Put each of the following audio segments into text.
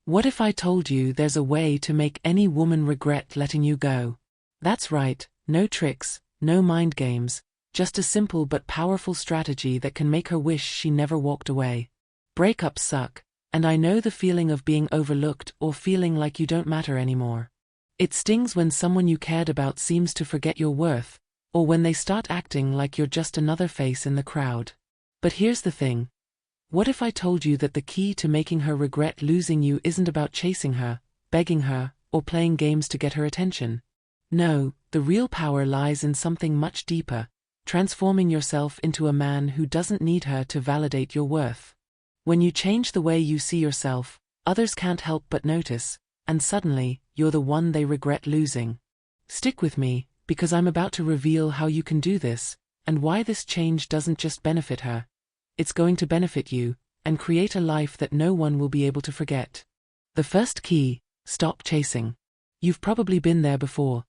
What if I told you there's a way to make any woman regret letting you go? That's right, no tricks, no mind games, just a simple but powerful strategy that can make her wish she never walked away. Breakups suck, and I know the feeling of being overlooked or feeling like you don't matter anymore. It stings when someone you cared about seems to forget your worth, or when they start acting like you're just another face in the crowd. But here's the thing. What if I told you that the key to making her regret losing you isn't about chasing her, begging her, or playing games to get her attention? No, the real power lies in something much deeper, transforming yourself into a man who doesn't need her to validate your worth. When you change the way you see yourself, others can't help but notice, and suddenly, you're the one they regret losing. Stick with me, because I'm about to reveal how you can do this, and why this change doesn't just benefit her. It's going to benefit you, and create a life that no one will be able to forget. The first key: stop chasing. You've probably been there before,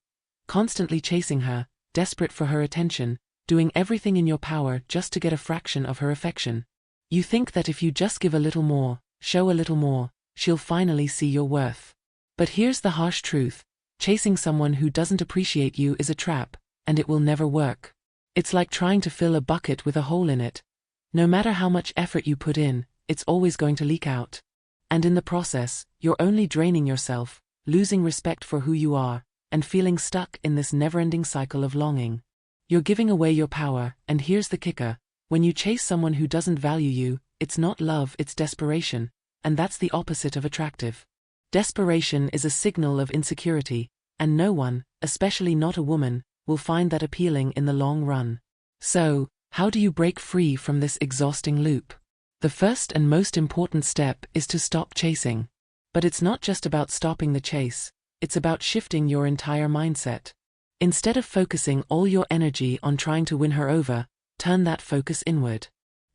constantly chasing her, desperate for her attention, doing everything in your power just to get a fraction of her affection. You think that if you just give a little more, show a little more, she'll finally see your worth. But here's the harsh truth: chasing someone who doesn't appreciate you is a trap, and it will never work. It's like trying to fill a bucket with a hole in it. No matter how much effort you put in, it's always going to leak out. And in the process, you're only draining yourself, losing respect for who you are, and feeling stuck in this never-ending cycle of longing. You're giving away your power, and here's the kicker: when you chase someone who doesn't value you, it's not love, it's desperation, and that's the opposite of attractive. Desperation is a signal of insecurity, and no one, especially not a woman, will find that appealing in the long run. So, how do you break free from this exhausting loop? The first and most important step is to stop chasing. But it's not just about stopping the chase, it's about shifting your entire mindset. Instead of focusing all your energy on trying to win her over, turn that focus inward.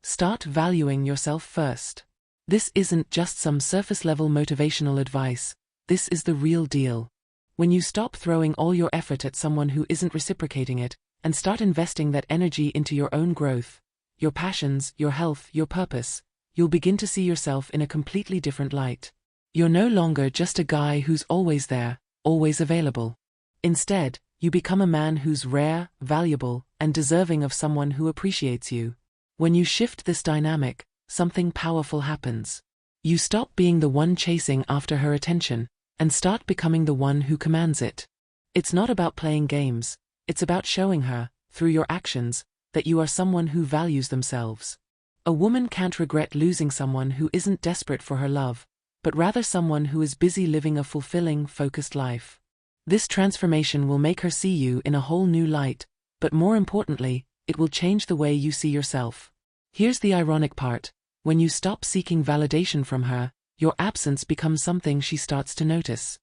Start valuing yourself first. This isn't just some surface-level motivational advice, this is the real deal. When you stop throwing all your effort at someone who isn't reciprocating it, and start investing that energy into your own growth, your passions, your health, your purpose, you'll begin to see yourself in a completely different light. You're no longer just a guy who's always there, always available. Instead, you become a man who's rare, valuable, and deserving of someone who appreciates you. When you shift this dynamic, something powerful happens. You stop being the one chasing after her attention, and start becoming the one who commands it. It's not about playing games. It's about showing her, through your actions, that you are someone who values themselves. A woman can't regret losing someone who isn't desperate for her love, but rather someone who is busy living a fulfilling, focused life. This transformation will make her see you in a whole new light, but more importantly, it will change the way you see yourself. Here's the ironic part: when you stop seeking validation from her, your absence becomes something she starts to notice.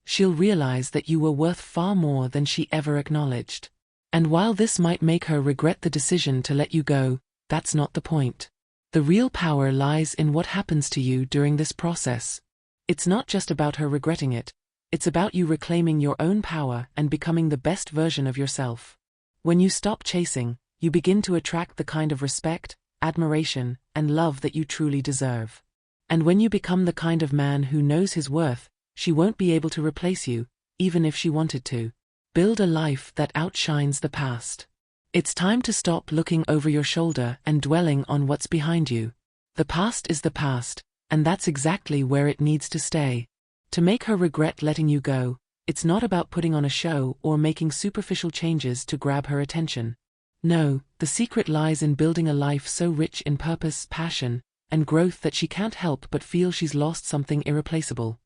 She'll realize that you were worth far more than she ever acknowledged. And while this might make her regret the decision to let you go, that's not the point. The real power lies in what happens to you during this process. It's not just about her regretting it, it's about you reclaiming your own power and becoming the best version of yourself. When you stop chasing, you begin to attract the kind of respect, admiration, and love that you truly deserve. And when you become the kind of man who knows his worth, she won't be able to replace you, even if she wanted to. Build a life that outshines the past. It's time to stop looking over your shoulder and dwelling on what's behind you. The past is the past, and that's exactly where it needs to stay. To make her regret letting you go, it's not about putting on a show or making superficial changes to grab her attention. No, the secret lies in building a life so rich in purpose, passion, and growth that she can't help but feel she's lost something irreplaceable.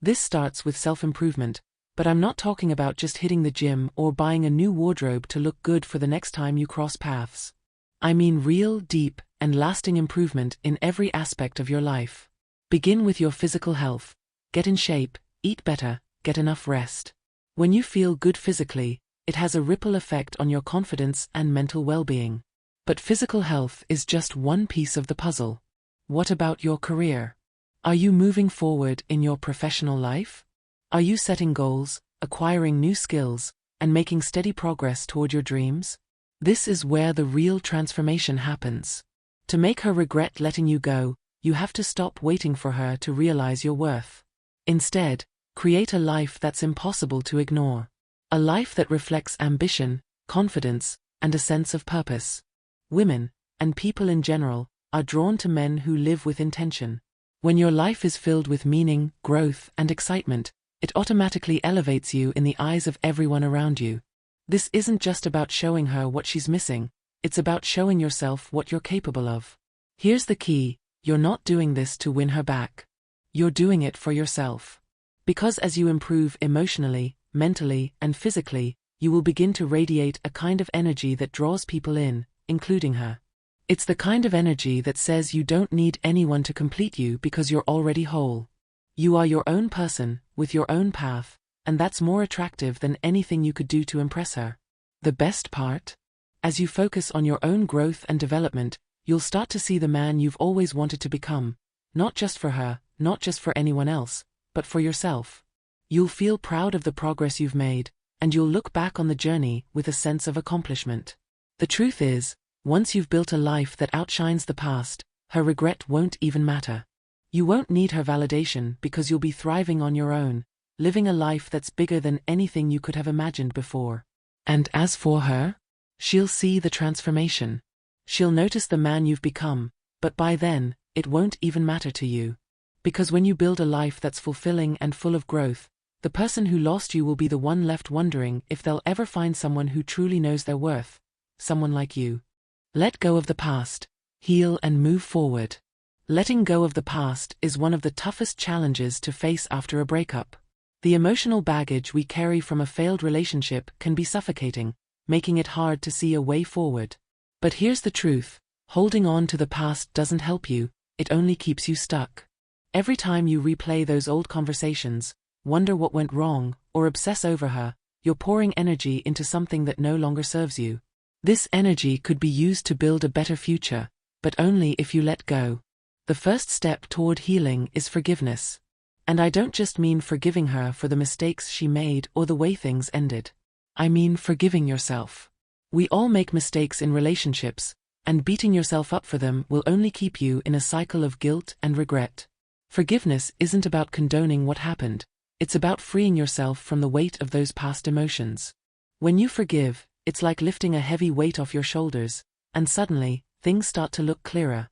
This starts with self-improvement, but I'm not talking about just hitting the gym or buying a new wardrobe to look good for the next time you cross paths. I mean real, deep, and lasting improvement in every aspect of your life. Begin with your physical health. Get in shape, eat better, get enough rest. When you feel good physically, it has a ripple effect on your confidence and mental well-being. But physical health is just one piece of the puzzle. What about your career? Are you moving forward in your professional life? Are you setting goals, acquiring new skills, and making steady progress toward your dreams? This is where the real transformation happens. To make her regret letting you go, you have to stop waiting for her to realize your worth. Instead, create a life that's impossible to ignore. A life that reflects ambition, confidence, and a sense of purpose. Women, and people in general, are drawn to men who live with intention. When your life is filled with meaning, growth, and excitement, it automatically elevates you in the eyes of everyone around you. This isn't just about showing her what she's missing, it's about showing yourself what you're capable of. Here's the key: you're not doing this to win her back. You're doing it for yourself. Because as you improve emotionally, mentally, and physically, you will begin to radiate a kind of energy that draws people in, including her. It's the kind of energy that says you don't need anyone to complete you because you're already whole. You are your own person, with your own path, and that's more attractive than anything you could do to impress her. The best part? As you focus on your own growth and development, you'll start to see the man you've always wanted to become, not just for her, not just for anyone else, but for yourself. You'll feel proud of the progress you've made, and you'll look back on the journey with a sense of accomplishment. The truth is, once you've built a life that outshines the past, her regret won't even matter. You won't need her validation because you'll be thriving on your own, living a life that's bigger than anything you could have imagined before. And as for her, she'll see the transformation. She'll notice the man you've become, but by then, it won't even matter to you. Because when you build a life that's fulfilling and full of growth, the person who lost you will be the one left wondering if they'll ever find someone who truly knows their worth, someone like you. Let go of the past, heal and move forward. Letting go of the past is one of the toughest challenges to face after a breakup. The emotional baggage we carry from a failed relationship can be suffocating, making it hard to see a way forward. But here's the truth: holding on to the past doesn't help you, it only keeps you stuck. Every time you replay those old conversations, wonder what went wrong, or obsess over her, you're pouring energy into something that no longer serves you. This energy could be used to build a better future, but only if you let go. The first step toward healing is forgiveness. And I don't just mean forgiving her for the mistakes she made or the way things ended. I mean forgiving yourself. We all make mistakes in relationships, and beating yourself up for them will only keep you in a cycle of guilt and regret. Forgiveness isn't about condoning what happened, it's about freeing yourself from the weight of those past emotions. When you forgive, it's like lifting a heavy weight off your shoulders, and suddenly, things start to look clearer.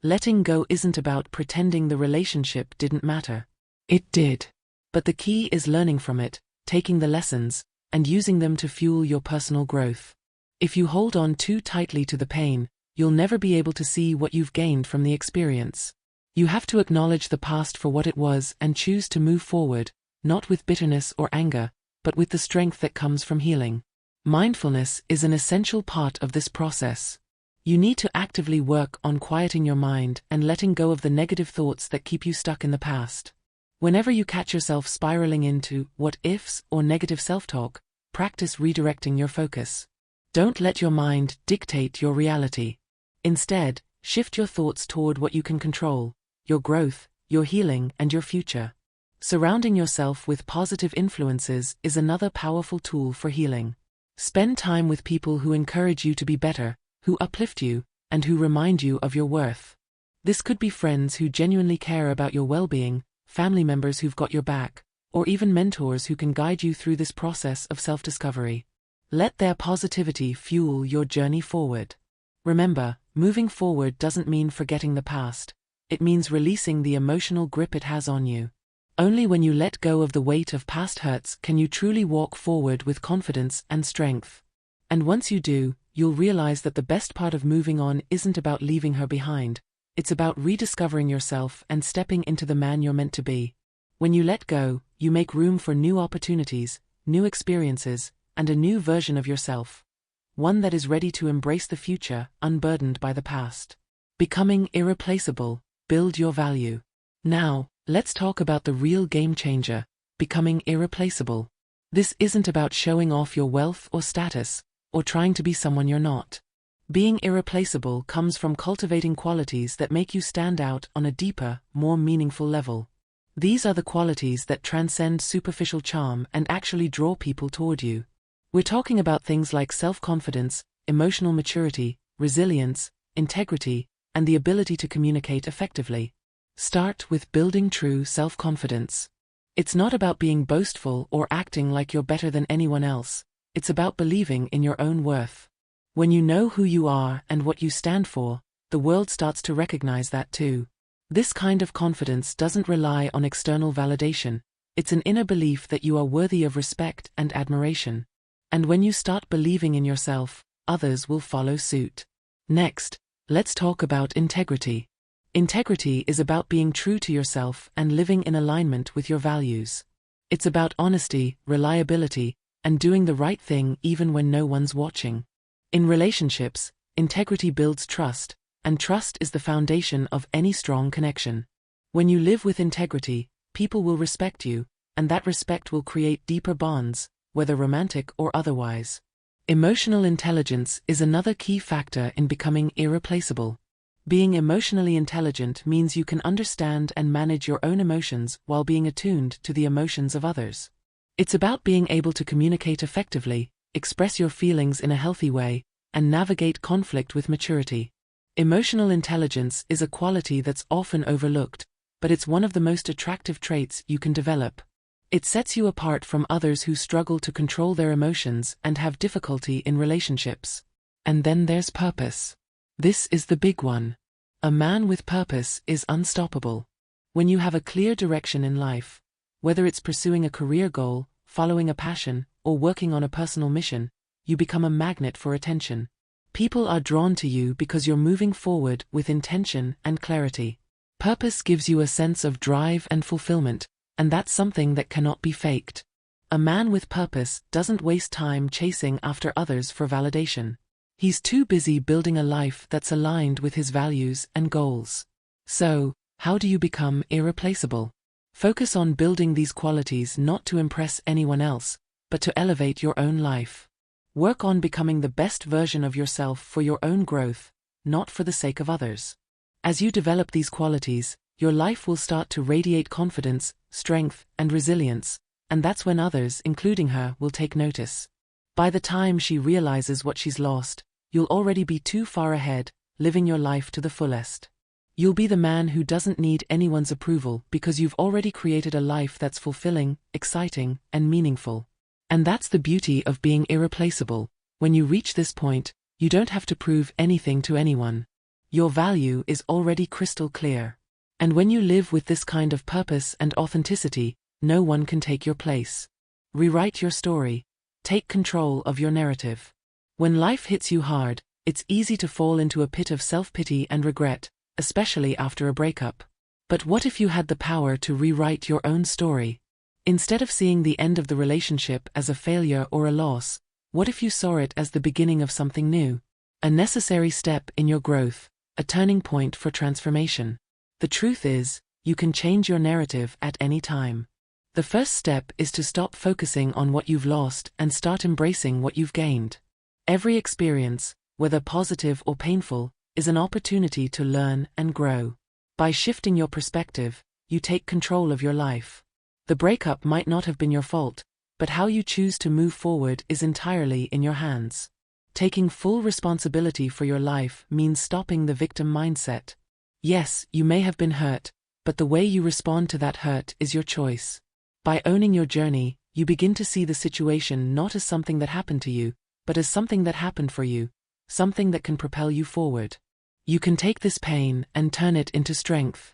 Letting go isn't about pretending the relationship didn't matter. It did. But the key is learning from it, taking the lessons, and using them to fuel your personal growth. If you hold on too tightly to the pain, you'll never be able to see what you've gained from the experience. You have to acknowledge the past for what it was and choose to move forward, not with bitterness or anger, but with the strength that comes from healing. Mindfulness is an essential part of this process. You need to actively work on quieting your mind and letting go of the negative thoughts that keep you stuck in the past. Whenever you catch yourself spiraling into what-ifs or negative self-talk, practice redirecting your focus. Don't let your mind dictate your reality. Instead, shift your thoughts toward what you can control: your growth, your healing, and your future. Surrounding yourself with positive influences is another powerful tool for healing. Spend time with people who encourage you to be better, who uplift you, and who remind you of your worth. This could be friends who genuinely care about your well-being, family members who've got your back, or even mentors who can guide you through this process of self-discovery. Let their positivity fuel your journey forward. Remember, moving forward doesn't mean forgetting the past. It means releasing the emotional grip it has on you. Only when you let go of the weight of past hurts can you truly walk forward with confidence and strength. And once you do, you'll realize that the best part of moving on isn't about leaving her behind. It's about rediscovering yourself and stepping into the man you're meant to be. When you let go, you make room for new opportunities, new experiences, and a new version of yourself. One that is ready to embrace the future, unburdened by the past. Becoming irreplaceable, build your value. Now, let's talk about the real game changer: becoming irreplaceable. This isn't about showing off your wealth or status, or trying to be someone you're not. Being irreplaceable comes from cultivating qualities that make you stand out on a deeper, more meaningful level. These are the qualities that transcend superficial charm and actually draw people toward you. We're talking about things like self-confidence, emotional maturity, resilience, integrity, and the ability to communicate effectively. Start with building true self-confidence. It's not about being boastful or acting like you're better than anyone else. It's about believing in your own worth. When you know who you are and what you stand for, the world starts to recognize that too. This kind of confidence doesn't rely on external validation. It's an inner belief that you are worthy of respect and admiration. And when you start believing in yourself, others will follow suit. Next, let's talk about integrity. Integrity is about being true to yourself and living in alignment with your values. It's about honesty, reliability, and doing the right thing even when no one's watching. In relationships, integrity builds trust, and trust is the foundation of any strong connection. When you live with integrity, people will respect you, and that respect will create deeper bonds, whether romantic or otherwise. Emotional intelligence is another key factor in becoming irreplaceable. Being emotionally intelligent means you can understand and manage your own emotions while being attuned to the emotions of others. It's about being able to communicate effectively, express your feelings in a healthy way, and navigate conflict with maturity. Emotional intelligence is a quality that's often overlooked, but it's one of the most attractive traits you can develop. It sets you apart from others who struggle to control their emotions and have difficulty in relationships. And then there's purpose. This is the big one. A man with purpose is unstoppable. When you have a clear direction in life, whether it's pursuing a career goal, following a passion, or working on a personal mission, you become a magnet for attention. People are drawn to you because you're moving forward with intention and clarity. Purpose gives you a sense of drive and fulfillment, and that's something that cannot be faked. A man with purpose doesn't waste time chasing after others for validation. He's too busy building a life that's aligned with his values and goals. So, how do you become irreplaceable? Focus on building these qualities not to impress anyone else, but to elevate your own life. Work on becoming the best version of yourself for your own growth, not for the sake of others. As you develop these qualities, your life will start to radiate confidence, strength, and resilience, and that's when others, including her, will take notice. By the time she realizes what she's lost, you'll already be too far ahead, living your life to the fullest. You'll be the man who doesn't need anyone's approval because you've already created a life that's fulfilling, exciting, and meaningful. And that's the beauty of being irreplaceable. When you reach this point, you don't have to prove anything to anyone. Your value is already crystal clear. And when you live with this kind of purpose and authenticity, no one can take your place. Rewrite your story. Take control of your narrative. When life hits you hard, it's easy to fall into a pit of self-pity and regret, especially after a breakup. But what if you had the power to rewrite your own story? Instead of seeing the end of the relationship as a failure or a loss, what if you saw it as the beginning of something new? A necessary step in your growth, a turning point for transformation. The truth is, you can change your narrative at any time. The first step is to stop focusing on what you've lost and start embracing what you've gained. Every experience, whether positive or painful, is an opportunity to learn and grow. By shifting your perspective, you take control of your life. The breakup might not have been your fault, but how you choose to move forward is entirely in your hands. Taking full responsibility for your life means stopping the victim mindset. Yes, you may have been hurt, but the way you respond to that hurt is your choice. By owning your journey, you begin to see the situation not as something that happened to you, but as something that happened for you, something that can propel you forward. You can take this pain and turn it into strength.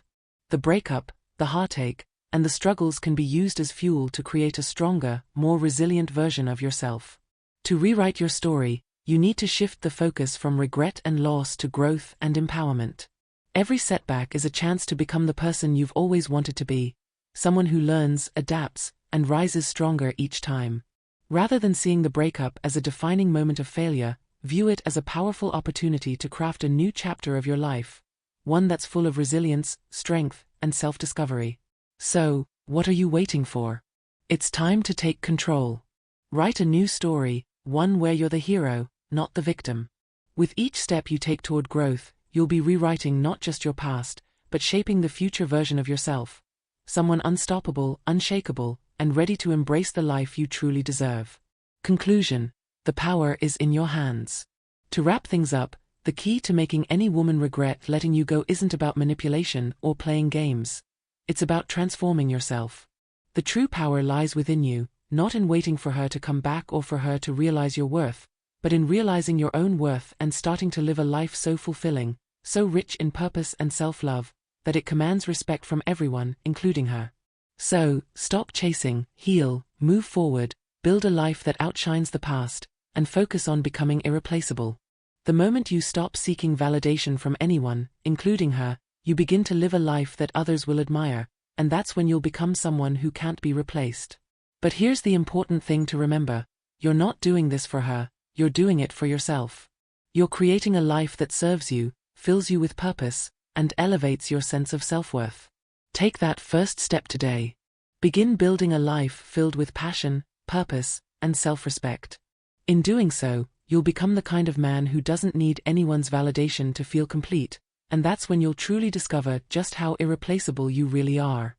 The breakup, the heartache, and the struggles can be used as fuel to create a stronger, more resilient version of yourself. To rewrite your story, you need to shift the focus from regret and loss to growth and empowerment. Every setback is a chance to become the person you've always wanted to be, someone who learns, adapts, and rises stronger each time. Rather than seeing the breakup as a defining moment of failure, view it as a powerful opportunity to craft a new chapter of your life, one that's full of resilience, strength, and self-discovery. So, what are you waiting for? It's time to take control. Write a new story, one where you're the hero, not the victim. With each step you take toward growth, you'll be rewriting not just your past, but shaping the future version of yourself. Someone unstoppable, unshakable, and ready to embrace the life you truly deserve. Conclusion: the power is in your hands. To wrap things up, the key to making any woman regret letting you go isn't about manipulation or playing games. It's about transforming yourself. The true power lies within you, not in waiting for her to come back or for her to realize your worth, but in realizing your own worth and starting to live a life so fulfilling, so rich in purpose and self-love, that it commands respect from everyone, including her. So, stop chasing, heal, move forward, build a life that outshines the past, and focus on becoming irreplaceable. The moment you stop seeking validation from anyone, including her, you begin to live a life that others will admire, and that's when you'll become someone who can't be replaced. But here's the important thing to remember: you're not doing this for her, you're doing it for yourself. You're creating a life that serves you, fills you with purpose, and elevates your sense of self-worth. Take that first step today. Begin building a life filled with passion, purpose, and self-respect. In doing so, you'll become the kind of man who doesn't need anyone's validation to feel complete, and that's when you'll truly discover just how irreplaceable you really are.